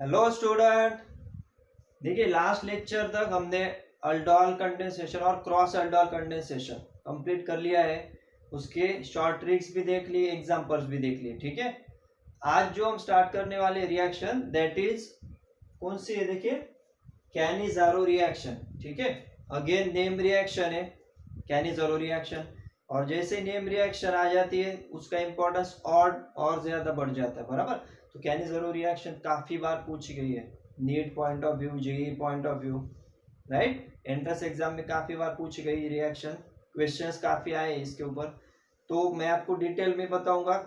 Hello student. देखिए last lecture तक हमने अल्डोल कंडेंसेशन और क्रॉस अल्डोल कंडेंसेशन कंप्लीट कर लिया है। उसके शॉर्ट ट्रिक्स भी देख लिए, एग्जांपल्स भी देख लिए। ठीक है, आज जो हम स्टार्ट करने वाले रिएक्शन दैट इज कौन सी है? देखिए कैनिज़ारो रिएक्शन। ठीक है, अगेन नेम रिएक्शन है कैनिज़ारो रिएक्शन। और जैसे नेम रिएक्शन आ जाती है उसका इंपॉर्टेंस और ज्यादा बढ़ जाता है, बराबर। तो कैनिज़ारो रिएक्शन काफी बार पूछी गई है, NEET point of view, JEE point of view, right. Entrance exam में काफी बार पूछी गई रिएक्शन, क्वेश्चंस काफी आए इसके ऊपर। तो मैं आपको डिटेल में बताऊंगा,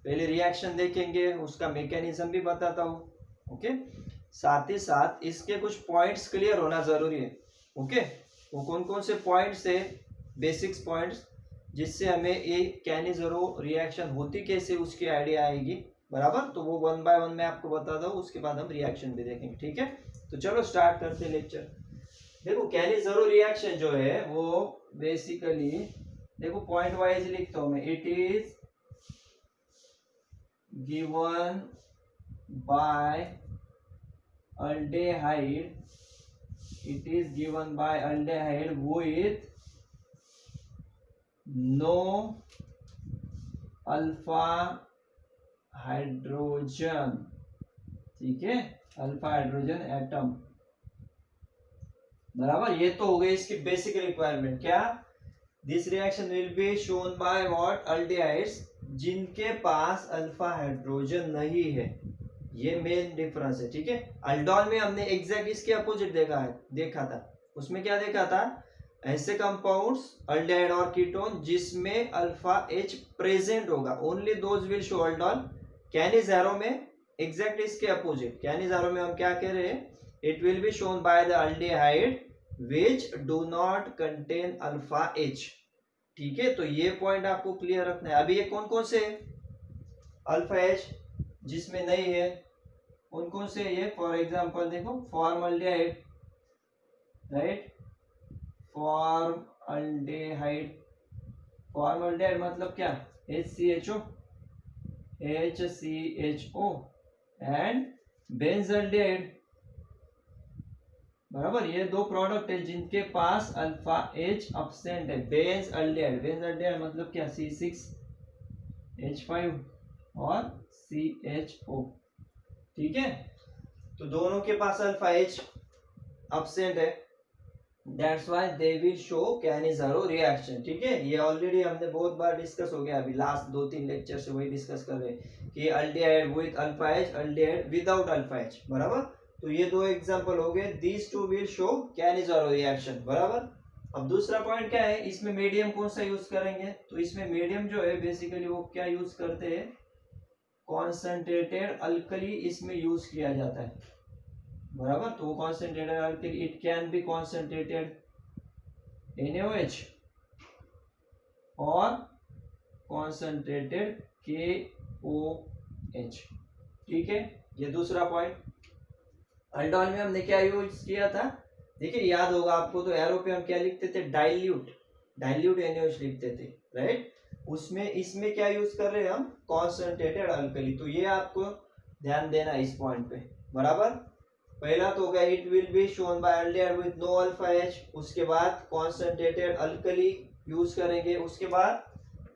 पहले रिएक्शन देखेंगे, उसका मैकेनिज्म भी बताता हूँ। ओके, साथ ही साथ इसके कुछ पॉइंट्स क्लियर होना जरूरी है। ओके, वो कौन कौन से पॉइंट्स है, बेसिक्स पॉइंट्स, जिससे हमें ये कैनिज़ारो रिएक्शन होती कैसे उसकी आइडिया आएगी, बराबर। तो वो वन बाय वन मैं आपको बताता हूँ, उसके बाद हम रिएक्शन भी देखेंगे। ठीक है, तो चलो स्टार्ट करते हैं लेक्चर। देखो कैनिज़ारो रिएक्शन जो है वो बेसिकली, देखो पॉइंट वाइज लिखता हूँ मैं। It is given bye aldehyde, it is given by aldehyde with no alpha hydrogen. ठीक है, अल्फा हाइड्रोजन एटम, बराबर। ये तो हो गई इसकी बेसिक रिक्वायरमेंट। क्या? This reaction will be shown by what? Aldehydes जिनके पास अल्फा हाइड्रोजन नहीं है। ये मेन डिफरेंस है। ठीक है, अल्डोल में हमने एग्जैक्ट इसके अपोजिट देखा था। उसमें क्या देखा था? ऐसे कंपाउंड्स अल्डिहाइड और कीटोन जिसमें अल्फा एच प्रेजेंट होगा, only those will show aldol. Cannizzaro में एग्जैक्ट इसके अपोजिट। कैनिज़ारो में हम क्या कह रहे हैं? It will be shown by the aldehyde which do not contain alpha H. ठीक है, तो ये पॉइंट आपको क्लियर रखना है। अभी ये कौन कौन से अल्फा एच जिसमें नहीं है, कौन कौन से? ये फॉर एग्जांपल देखो, फॉर्मल्डिहाइड, राइट। फॉर्मल्डिहाइड, फॉर्मल्डिहाइड मतलब क्या? HCHO, HCHO एंड बेंजल्डिहाइड, बराबर। ये दो प्रोडक्ट है जिनके पास अल्फा एच अब्सेंट है। बेंजल्डिहाइड, बेंजल्डिहाइड मतलब क्या? C6H5 और CHO। ठीक है, तो दोनों के पास अल्फा एच अब्सेंट है, that's why they will show Cannizzaro reaction. ठीक है, ये ऑलरेडी हमने बहुत बार डिस्कस हो गया, अभी लास्ट 2-3 लेक्चर से वही डिस्कस कर रहे हैं कि aldehyde with alpha H, aldehyde without alpha H, बराबर। तो ये दो एग्जांपल हो गए, these two will show Cannizzaro reaction, बराबर। अब दूसरा पॉइंट क्या है, इसमें मीडियम कौन सा यूज करेंगे? तो इसमें मीडियम जो है बेसिकली वो क्या यूज करते हैं? कॉन्सेंट्रेटेड अल्कली इसमें यूज किया जाता है, बराबर। तो concentrated alkali, it can be concentrated NaOH और कॉन्सेंट्रेटेड KOH। ठीक है, ये दूसरा पॉइंट। अल्डोल में हमने क्या यूज किया था? देखिए याद होगा आपको, तो एरो पे हम क्या लिखते थे? डाइल्यूट, डाइल्यूट NaOH लिखते थे, राइट। उसमें इसमें क्या यूज कर रहे हैं हम? Concentrated alkali. तो ये आपको ध्यान देना इस पॉइंट पे, बराबर। पहला तो हो गया it will be shown by aldehyde with no alpha H, उसके बाद कॉन्सेंट्रेटेड अल्कली यूज करेंगे। उसके बाद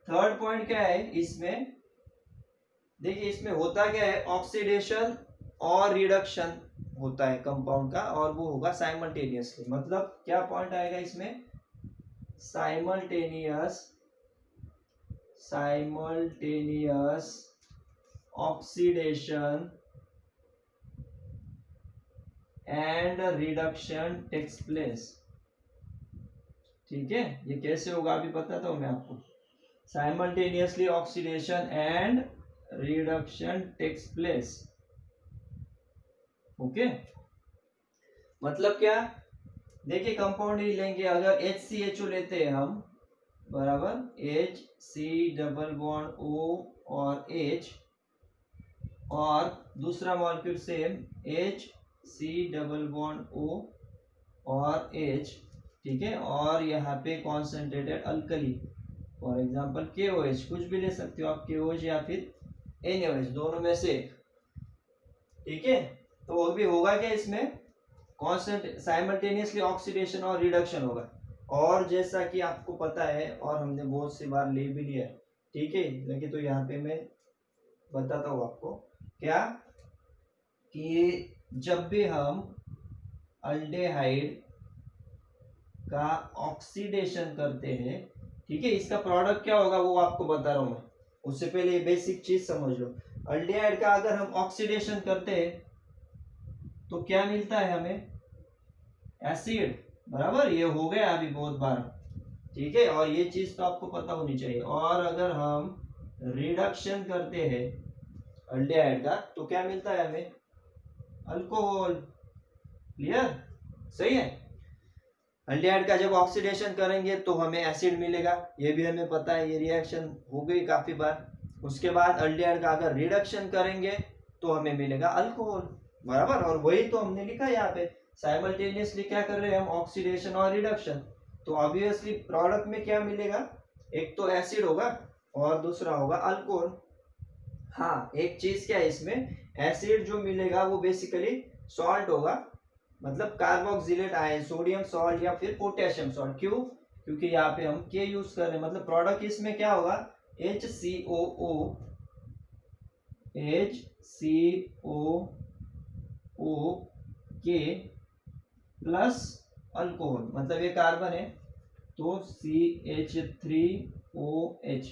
थर्ड पॉइंट क्या है इसमें? देखिए इसमें होता क्या है? ऑक्सीडेशन और रिडक्शन होता है कंपाउंड का, और वो होगा साइमल्टेनियसली। मतलब क्या पॉइंट आएगा इसमें? Simultaneous oxidation and reduction takes place. ठीक है, ये कैसे होगा अभी बताता हूं मैं आपको। Simultaneously oxidation and reduction takes place. Okay, मतलब क्या? देखिए कंपाउंड ही लेंगे, अगर HCHO लेते हैं हम, बराबर, HC डबल बॉन्ड O और H, और दूसरा molecule same HC double bond O और H। ठीक है, और यहाँ पे concentrated alkali, for example KOH, कुछ भी ले सकते हो आप, KOH या फिर NaOH, दोनों में से एक। ठीक है, तो वो भी होगा क्या इसमें, कॉन्स्टेंट साइमल्टेनियसली ऑक्सीडेशन और रिडक्शन होगा। और जैसा कि आपको पता है और हमने बहुत सी बार ले भी लिया है, ठीक है, लेकिन तो यहाँ पे मैं बताता हूँ आपको क्या, कि जब भी हम अल्डेहाइड का ऑक्सीडेशन करते हैं, ठीक है, इसका प्रोडक्ट क्या होगा वो आपको बता रहा हूं मैं। उससे पहले ये बेसिक चीज समझ लो, अल्डेहाइड का अगर हम ऑक्सीडेशन करते हैं तो क्या मिलता है हमें, एसिड, बराबर, ये हो गया अभी बहुत बार, ठीक है, और ये चीज तो आपको पता होनी चाहिए। और अगर हम रिडक्शन करते हैं अल्डेहाइड का तो क्या मिलता है हमें, अल्कोहल। क्लियर, सही है। अल्डेहाइड का जब ऑक्सीडेशन करेंगे तो हमें एसिड मिलेगा, ये भी हमें पता है, ये रिएक्शन हो गई काफी बार। उसके बाद अल्डेहाइड का अगर रिडक्शन करेंगे तो हमें मिलेगा अल्कोहल, बराबर। और वही तो हमने लिखा है यहाँ पे, साइमल्टेनियसली क्या कर रहे हैं हम, ऑक्सीडेशन और रिडक्शन। तो ऑब्वियसली प्रोडक्ट में क्या मिलेगा, एक तो एसिड होगा और दूसरा होगा अल्कोहल। हाँ, एक चीज क्या है इसमें, एसिड जो मिलेगा वो बेसिकली सॉल्ट होगा, मतलब कार्बोक्सिलेट आयन, सोडियम सॉल्ट या फिर पोटेशियम सॉल्ट। क्यों, क्योंकि यहाँ पे हम के यूज कर रहे हैं, मतलब प्रोडक्ट इसमें क्या होगा, HCOO, के प्लस अल्कोहल, मतलब ये कार्बन है तो CH3OH,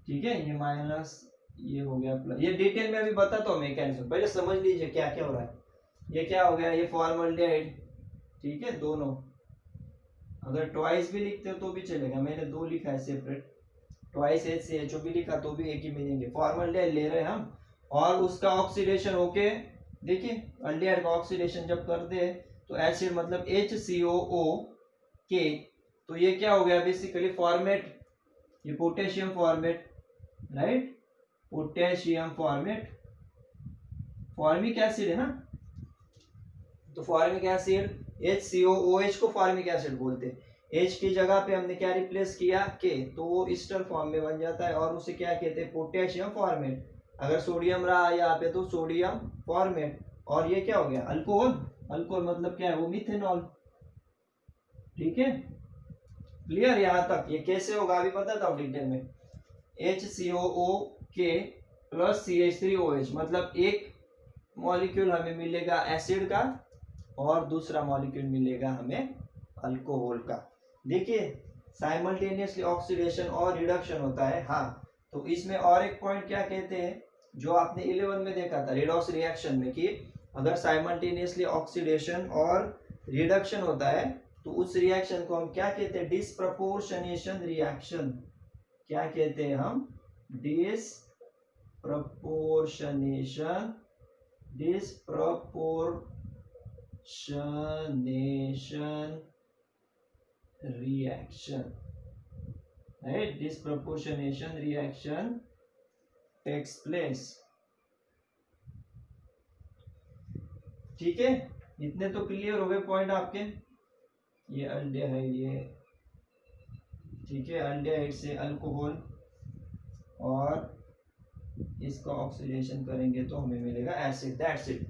ठीक है, ये माइनस, ये हो गया प्लस। ये डिटेल में अभी बताता हूँ मैकेनिज्म, पहले समझ लीजिए क्या क्या हो रहा है। ये क्या हो गया, ये फॉर्मल्डिहाइड, ठीक है, दोनों, अगर ट्वाइस भी लिखते हो तो भी चलेगा, मैंने दो लिखा है सेपरेट, ट्वाइस HCHO भी लिखा तो भी एक ही मीनिंग है। फॉर्मल्डिहाइड ले रहे हैं हम, और उसका ऑक्सीडेशन होके, देखिए अल्डिहाइड का ऑक्सीडेशन जब करते हैं तो एसिड मतलब HCOO के, तो ये क्या हो गया बेसिकली फॉर्मेट, ये potassium format, right, potassium format, formic acid है ना, तो फॉर्मिक एसिड HCOOH को फॉर्मिक एसिड बोलते हैं। H की जगह पे हमने क्या रिप्लेस किया, के, तो वो ईस्टर फॉर्म में बन जाता है और उसे क्या कहते हैं, पोटेशियम फॉर्मेट। अगर सोडियम रहा यहाँ पे तो सोडियम फॉर्मेट, और ये क्या हो गया, अल्कोहल। अल्कोहल मतलब क्या है, वो मिथेनॉल, ठीक है, क्लियर यहाँ तक। ये कैसे होगा अभी बताता हूँ डिटेल में। HCOO के प्लस CH3OH, मतलब एक मॉलिक्यूल हमें मिलेगा एसिड का और दूसरा मॉलिक्यूल मिलेगा हमें अल्कोहल का। देखिए साइमल्टेनियसली ऑक्सीडेशन और रिडक्शन होता है। हाँ, तो इसमें और एक पॉइंट क्या कहते हैं, जो आपने 11 में देखा था रेडॉक्स रिएक्शन में, कि अगर साइमल्टेनियसली ऑक्सीडेशन और रिडक्शन होता है तो उस रिएक्शन को हम क्या कहते हैं, डिसप्रपोर्शनेशन रिएक्शन। क्या कहते हैं हम, disproportionation reaction, right, disproportionation reaction takes place, ठीक है। इतने तो क्लियर हो गए पॉइंट आपके। ये अल्डेहाइड, ये ठीक है, अल्डेहाइड से अल्कोहल, और इसका ऑक्सीडेशन करेंगे तो हमें मिलेगा acid, that's it,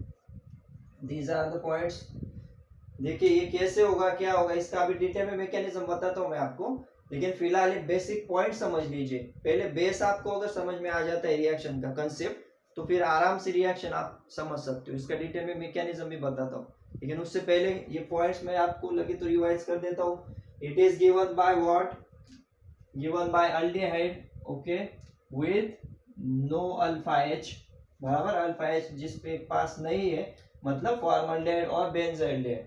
these are the points. देखिए ये कैसे होगा, क्या होगा, इसका अभी डिटेल में मैकेनिज्म बताता हूँ मैं आपको, लेकिन फिलहाल एक बेसिक पॉइंट समझ लीजिए। पहले बेस आपको अगर समझ में आ जाता है रिएक्शन का कंसेप्ट, तो फिर आराम से रिएक्शन आप समझ सकते हो। इसका डिटेल में मैकेनिज्म भी बताता हूँ, लेकिन उससे पहले ये पॉइंट्स मैं आपको लगे तो रिवाइज कर देता हूँ। It is given by what, given by aldehyde, okay, with no alpha H, बराबर, अल्फा H जिस पे पास नहीं है, मतलब फॉर्मल्डिहाइड और बेंजाइल्डिहाइड,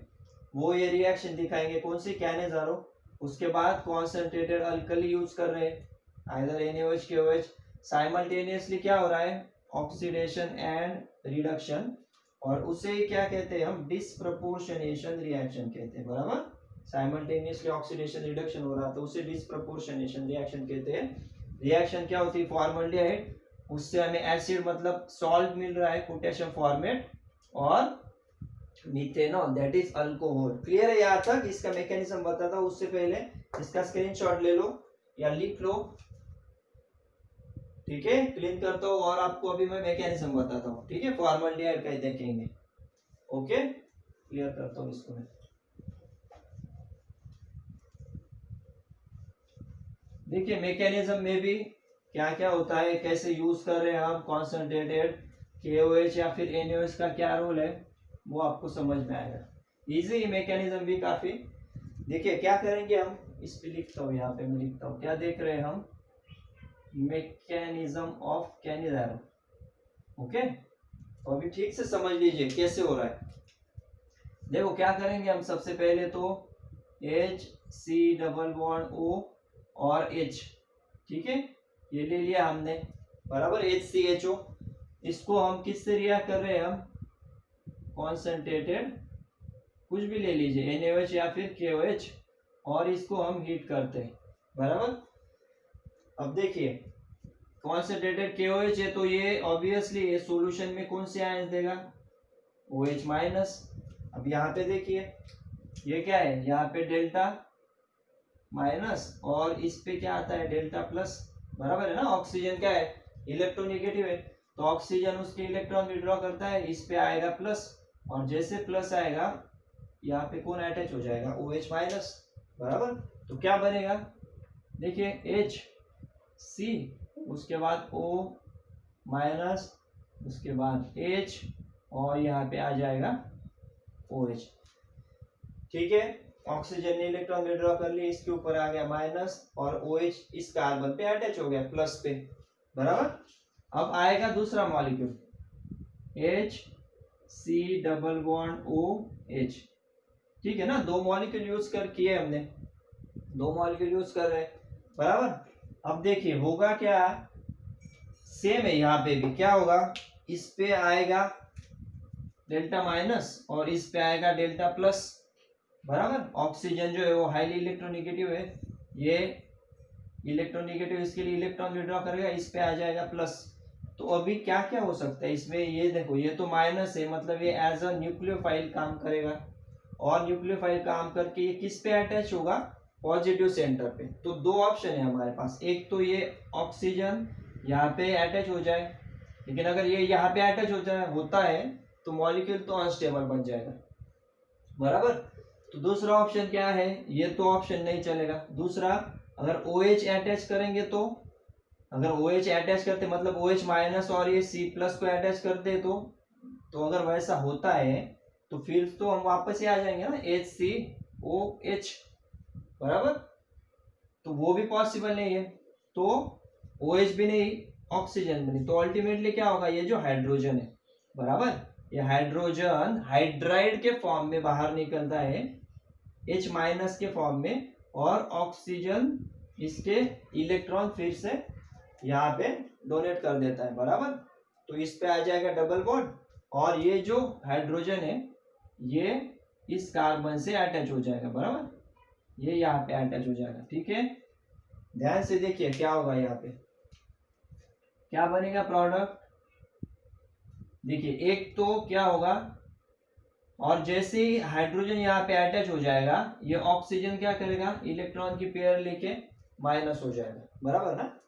वो ये रिएक्शन दिखाएंगे, कौन सी, कैनेजारो। उसके बाद कॉन्सेंट्रेटेड अल्कली यूज कर रहे हैं, आइदर NaOH KOH। साइमल्टेनियसली क्या हो रहा है, ऑक्सीडेशन एंड रिडक्शन, और उसे क्या कहते हैं हम, डिसप्रपोर्शनेशन रिएक्शन कहते हैं, बराबर। साइमल्टेनियसली ऑक्सीडेशन रिडक्शन हो रहा है तो उसे डिसप्रपोर्शनेशन रिएक्शन कहते हैं। रिएक्शन क्या होती है, फॉर्मल्डिहाइड, उससे हमें एसिड मतलब सॉल्ट मिल रहा है, पोटेशियम फॉर्मेट, और methanol, that is alcohol. Clear है यहाँ तक। इसका मैकेनिज्म बताता हूँ, उससे पहले इसका स्क्रीनशॉट ले लो या लिख लो, ठीक है, क्लीन करता हूँ, और आपको अभी मैं मैकेनिज्म बताता हूँ, ठीक है, फॉर्मल्डिहाइड का देखेंगे। ओके, क्लियर करता हूँ इसको मैं। देखिए मैकेनिज्म में भी क्या क्या होता है, कैसे यूज कर रहे हैं हम कॉन्सेंट्रेटेड KOH या फिर NaOH का क्या रोल है, वो आपको समझ में आएगा। इजी मैकेनिज्म भी काफी। देखिए क्या करेंगे हम, इस पे लिखता हूँ, यहाँ पे मैं लिखता हूँ, क्या देख रहे हैं हम, मैकेनिज्म ऑफ केनी डायग्राम। ओके, तो अभी ठीक से समझ लीजिए कैसे हो रहा है। देखो क्या करेंगे हम, सबसे पहले तो HC⋯O और H, ठीक है, ये ले लिया हमने, बराबर, HCHO। इसको हम किससे रिएक्ट कर रहे हैं, हम कॉन्सेंट्रेटेड कुछ भी ले लीजिए, NaOH या फिर KOH, और इसको हम हीट करते हैं, बराबर। अब देखिए कॉन्सेंट्रेटेड KOH है तो ये ऑब्वियसली ये सॉल्यूशन में कौन से आयन देगा, OH-। अब यहाँ पे देखिए ये क्या है, यहाँ पे डेल्टा माइनस और इस पे क्या आता है डेल्टा प्लस, बराबर है ना। ऑक्सीजन क्या है, इलेक्ट्रोनेगेटिव है, तो ऑक्सीजन उसके इलेक्ट्रॉन विड्रॉ करता है, इस पे आएगा प्लस, और जैसे प्लस आएगा यहाँ पे कौन अटैच हो जाएगा, OH-, बराबर। तो क्या बनेगा, देखिए HC, उसके बाद O-, उसके बाद H, और यहाँ पे आ जाएगा OH, ठीक है। ऑक्सीजन ने इलेक्ट्रॉन विड्रॉ कर लिया, इसके ऊपर आ गया माइनस, और OH इस कार्बन पे अटैच हो गया प्लस पे, बराबर। अब आएगा दूसरा मॉलिक्यूल HC⋯OH, ठीक है ना। दो मॉलिक्यूल यूज कर किए हमने, दो मॉलिक्यूल यूज कर रहे हैं, बराबर। अब देखिए होगा क्या, सेम है यहाँ पे भी, क्या होगा, इस पे आएगा डेल्टा माइनस और इस पे आएगा डेल्टा प्लस, बराबर। ऑक्सीजन जो है वो हाईली इलेक्ट्रोनेगेटिव है, ये इलेक्ट्रोनेगेटिव, इसके लिए इलेक्ट्रॉन विड्रॉ करेगा, इस पे आ जाएगा प्लस। तो अभी क्या क्या हो सकता है इसमें, ये देखो ये तो माइनस है, मतलब ये एज अ न्यूक्लियोफाइल काम करेगा, और न्यूक्लियोफाइल काम करके ये किस पे अटैच होगा, पॉजिटिव सेंटर पे। तो दो ऑप्शन है हमारे पास, एक तो ये ऑक्सीजन यहाँ पे अटैच हो जाए, लेकिन अगर ये यहाँ पे अटैच हो जाए होता है तो मॉलिक्यूल तो अनस्टेबल बन जाएगा, बराबर। तो दूसरा ऑप्शन क्या है, ये तो ऑप्शन नहीं चलेगा। दूसरा, अगर OH अटैच करेंगे, तो अगर OH अटैच करते मतलब OH- और ये C+ को अटैच करते, तो अगर वैसा होता है तो फिर तो हम वापस ही आ जाएंगे ना HCOH, बराबर। तो वो भी पॉसिबल नहीं है, तो OH भी नहीं, ऑक्सीजन भी नहीं, तो अल्टीमेटली क्या होगा, ये जो हाइड्रोजन है, बराबर, ये हाइड्रोजन हाइड्राइड के फॉर्म में बाहर निकलता है H- के फॉर्म में, और ऑक्सीजन इसके इलेक्ट्रॉन फिर से यहाँ पे डोनेट कर देता है, बराबर। तो इस पे आ जाएगा डबल बॉन्ड, और ये जो हाइड्रोजन है ये इस कार्बन से अटैच हो जाएगा, बराबर, ये यहाँ पे अटैच हो जाएगा, ठीक है। ध्यान से देखिए क्या होगा, यहाँ पे क्या बनेगा प्रोडक्ट, देखिए एक तो क्या होगा, और जैसे ही हाइड्रोजन यहाँ पे अटैच हो जाएगा, ये ऑक्सीजन क्या करेगा, इलेक्ट्रॉन की पेयर लेके माइनस हो जाएगा, बराबर ना।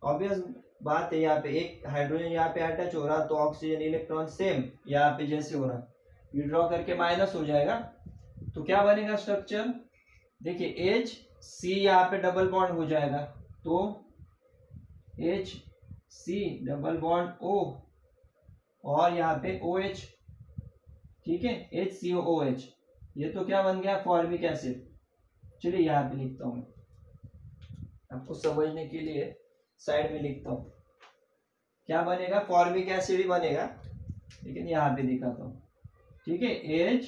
ऑब्वियस बात है, यहाँ पे एक हाइड्रोजन यहाँ पे अटैच हो रहा, तो ऑक्सीजन इलेक्ट्रॉन सेम यहाँ पे जैसे हो रहा विड्रॉ करके माइनस हो जाएगा। तो क्या बनेगा स्ट्रक्चर, देखिए HC यहाँ पे डबल बॉन्ड हो जाएगा, तो HC⋯O, और यहाँ पे OH, ठीक है, HCOOH, ये तो क्या बन गया, फॉर्मिक एसिड। चलिए यहाँ पे लिखता हूँ मैं, आपको समझने के लिए साइड में लिखता हूँ, क्या बनेगा, फॉर्मिक एसिड ही बनेगा, लेकिन यहाँ पे दिखाता हूँ, ठीक है। H,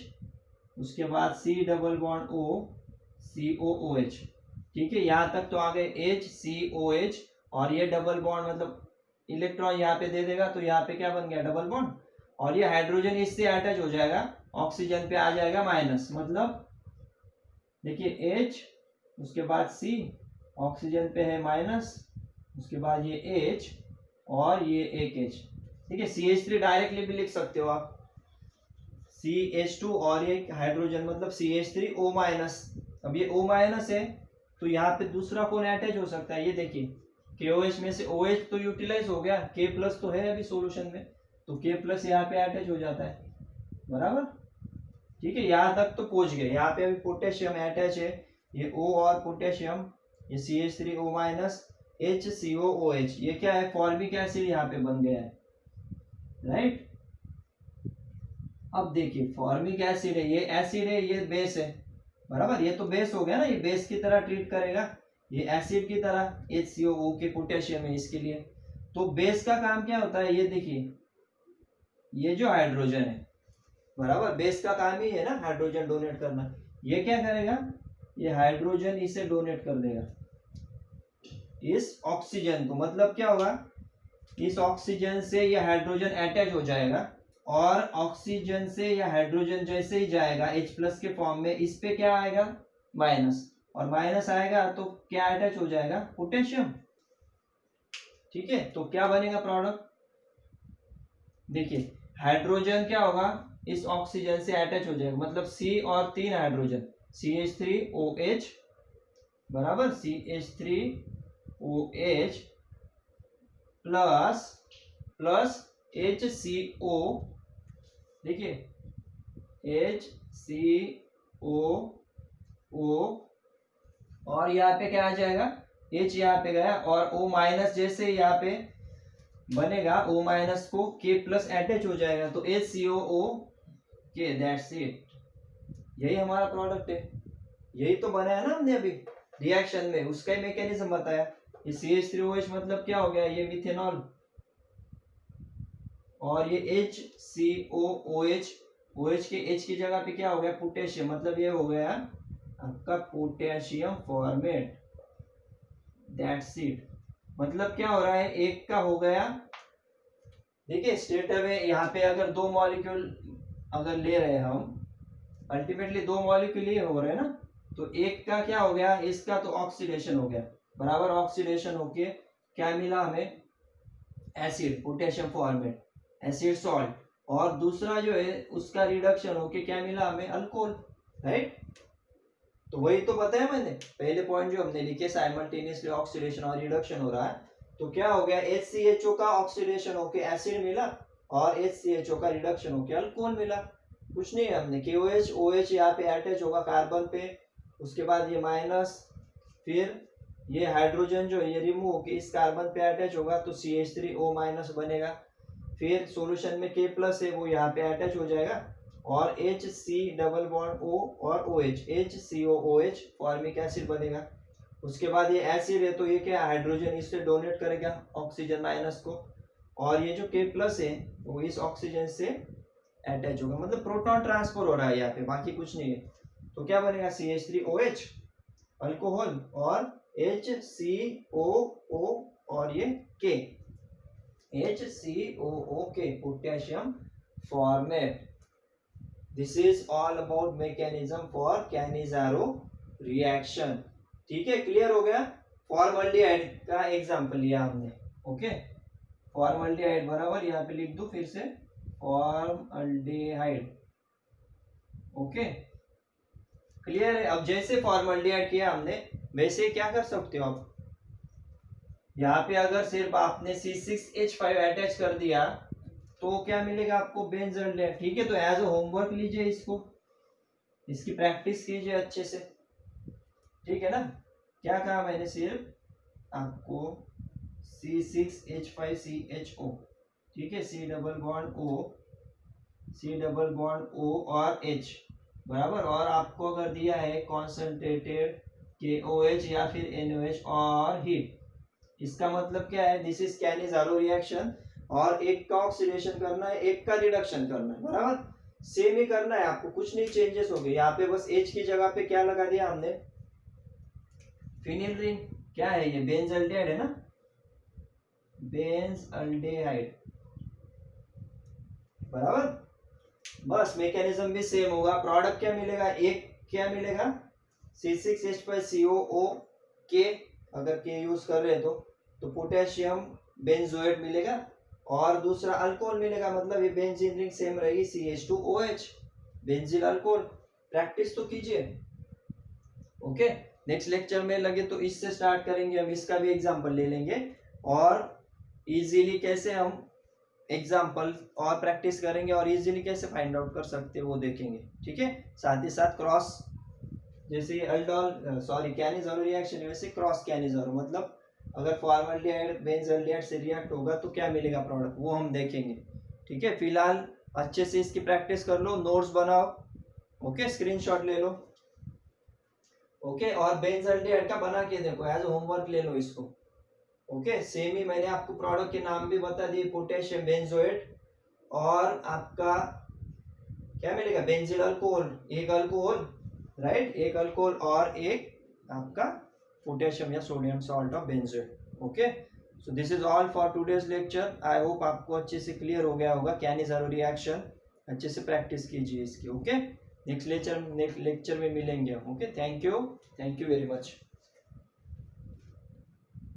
उसके बाद C⋯O COOH, ठीक है, यहाँ तक तो आ गए HCOH, और ये डबल बॉन्ड मतलब इलेक्ट्रॉन यहाँ पे दे देगा, तो यहाँ पे क्या बन गया, डबल बॉन्ड, और ये हाइड्रोजन इससे अटैच हो जाएगा, ऑक्सीजन पे आ जाएगा माइनस, मतलब देखिए H, उसके बाद C, ऑक्सीजन पे है माइनस, उसके बाद ये H, और ये एक H, ठीक है। CH3 डायरेक्टली भी लिख सकते हो आप, CH2, और ये हाइड्रोजन मतलब CH3O-। अब ये O- है, तो यहाँ पे दूसरा कौन अटैच हो सकता है, ये देखिए KOH में से OH तो यूटिलाइज हो गया, K+ तो है अभी सॉल्यूशन में, तो K+ यहाँ पे अटैच हो जाता है, बराबर, ठीक है, यहाँ तक तो पहुंच गए। यहाँ पे अभी पोटेशियम अटैच है, ये O और पोटेशियम, ये CH3O माइनस HCOOH, ये क्या है, फॉर्मिक एसिड यहाँ पे बन गया है, राइट। अब देखिए फॉर्मिक एसिड है, ये एसिड है, ये बेस है, बराबर, ये तो बेस हो गया ना, ये बेस की तरह ट्रीट करेगा, ये एसिड की तरह, HCOO के पोटेशियम है इसके लिए। तो बेस का काम क्या होता है, ये देखिए, ये जो हाइड्रोजन है, बराबर, बेस का काम ही है ना हाइड्रोजन डोनेट करना। ये क्या करेगा, ये हाइड्रोजन इसे डोनेट कर देगा इस ऑक्सीजन को। मतलब क्या होगा, इस ऑक्सीजन से ये हाइड्रोजन अटैच हो जाएगा, और ऑक्सीजन से या हाइड्रोजन जैसे ही जाएगा H+ के फॉर्म में, इस पे क्या आएगा, माइनस, और माइनस आएगा तो क्या अटैच हो जाएगा, पोटेशियम, ठीक है। तो क्या बनेगा प्रोडक्ट, देखिए हाइड्रोजन क्या होगा, इस ऑक्सीजन से अटैच हो जाएगा, मतलब C और 3 हाइड्रोजन, CH3OH, बराबर, CH3OH प्लस प्लस HCO, देखिए HCOO, और यहाँ पे क्या आ जाएगा, H यहाँ पे गया, और O माइनस जैसे यहाँ पे बनेगा, O माइनस को K+ अटैच हो जाएगा, तो HCOOK, दैट्स इट, यही हमारा प्रोडक्ट है। यही तो बनाया ना हमने अभी रिएक्शन में, उसका ही मैकेनिज्म बताया। ये CH3OH मतलब क्या हो गया, ये मिथेनॉल, और ये HCOOH, OH के H की जगह पे क्या हो गया, पोटेशियम, मतलब ये हो गया आपका पोटेशियम फॉर्मेट, दैट्स इट। मतलब क्या हो रहा है, एक का हो गया, देखिए स्टेटर में यहाँ पे अगर 2 मॉलिक्यूल अगर ले रहे हैं हम, अल्टीमेटली 2 मॉलिक्यूल ही हो रहे हैं ना, तो एक का क्या हो गया, इसका तो ऑक्सीडेशन हो गया, बराबर, ऑक्सीडेशन होके क्या मिला हमें, acid, potassium format, acid salt, और दूसरा जो है उसका रिडक्शन होके क्या मिला हमें, अल्कोहल, राइट। तो वही तो बताया मैंने, पहले पॉइंट जो हमने लिखे, साइमल्टेनियसली ऑक्सीडेशन और रिडक्शन हो रहा है, तो क्या हो गया, HCHO का ऑक्सीडेशन होके एसिड मिला, और HCHO का रिडक्शन होके अल्कोहल मिला। कुछ नहीं है, हमने KOH OH यहाँ पे अटैच होगा कार्बन पे, उसके बाद ये माइनस, फिर ये हाइड्रोजन जो है ये रिमूव होके इस कार्बन पे अटैच होगा, तो CH3O माइनस बनेगा, फिर सॉल्यूशन में K+ है वो यहाँ पे अटैच हो जाएगा, और HC+O और OH, HCOOH फॉर्मिक एसिड बनेगा। उसके बाद ये एसिड है, तो ये क्या, हाइड्रोजन इससे डोनेट करेगा ऑक्सीजन माइनस को, और ये जो K+ है वो इस ऑक्सीजन से अटैच होगा, मतलब प्रोटॉन ट्रांसफर हो रहा है यहाँ पे, बाकी कुछ नहीं है। तो क्या बनेगा, CH3OH अल्कोहल, और HCOO, और ये K, HCOOK potassium format. This is all about mechanism for Cannizzaro reaction, ठीक है, क्लियर हो गया। फॉर्मल्डिहाइड का एग्जांपल लिया हमने, ओके, फॉर्मल्डिहाइड, बराबर, यहाँ पे लिख दो फिर से, फॉर्मल्डिहाइड, ओके, क्लियर है। अब जैसे फॉर्मल्डिहाइड किया हमने, वैसे क्या कर सकते हो आप, यहाँ पे अगर सिर्फ आपने C6H5 अटैच कर दिया तो क्या मिलेगा आपको, बेंजल्डेहाइड, ठीक है। तो एज अ होमवर्क लीजिए इसको, इसकी प्रैक्टिस कीजिए अच्छे से, ठीक है ना। क्या कहा मैंने, सिर्फ आपको C6H5CHO, ठीक है, C डबल बॉन्ड O और H, बराबर, और आपको अगर दिया है कॉन्सेंट्रेटेड KOH या फिर NOH और हीट, इसका मतलब क्या है, दिस इज कैनिज़ारो रिएक्शन, और एक का ऑक्सीडेशन करना है, एक का रिडक्शन करना है, बराबर, सेम ही करना है आपको, कुछ नहीं चेंजेस हो गए। यहाँ पे बस H की जगह पे क्या लगा दिया हमने, फिनिल रिंग, क्या है ये, बेंजल्डेहाइड है ना, बेंजल्डेहाइड, बराबर, बस मैकेनिज्म भी सेम होगा। प्रोडक्ट क्या मिलेगा, एक क्या मिलेगा, C6H5COO, अगर K यूज कर रहे हैं तो पोटेशियम बेंजोएट मिलेगा, और दूसरा अल्कोहल मिलेगा, मतलब ये बेंजीन रिंग सेम रहेगी, CH2OH, बेंजील अल्कोहल। प्रैक्टिस तो कीजिए, ओके। नेक्स्ट लेक्चर में लगे तो इससे स्टार्ट करेंगे, हम इसका भी एग्जांपल ले लेंगे, और इजीली कैसे हम एग्जाम्पल और प्रैक्टिस करेंगे और इजीली कैसे फाइंड आउट कर सकते हैं वो देखेंगे, ठीक है। साथ ही साथ क्रॉस, जैसे अल्डोल सॉरी कैनिज़ारो रिएक्शन, वैसे क्रॉस कैनिज़ारो, मतलब अगर फॉर्मल्डिहाइड बेंजल्डिहाइड से रिएक्ट होगा तो क्या मिलेगा प्रोडक्ट, वो हम देखेंगे, ठीक है। फिलहाल अच्छे से इसकी प्रैक्टिस कर लो, नोट्स बनाओ, ओके, स्क्रीनशॉट ले लो, ओके। और बेंजल्डिहाइड का बना के देखो, एज होमवर्क ले लो इसको, ओके। सेम ही मैंने आपको प्रोडक्ट के नाम भी बता दिए, पोटेशियम बेंजोएट, और आपका क्या मिलेगा, बेंजिल अल्कोहल, एक अल्कोहल, राइट, एक अल्कोहल और एक आपका पोटेशियम या sodium salt of benzoate, okay. So this is all for today's lecture. I hope आपको अच्छे से क्लियर हो गया होगा कैनिज़ारो रिएक्शन, अच्छे से प्रैक्टिस कीजिए इसकी, ओके। नेक्स्ट लेक्चर में मिलेंगे, okay. Thank you very much.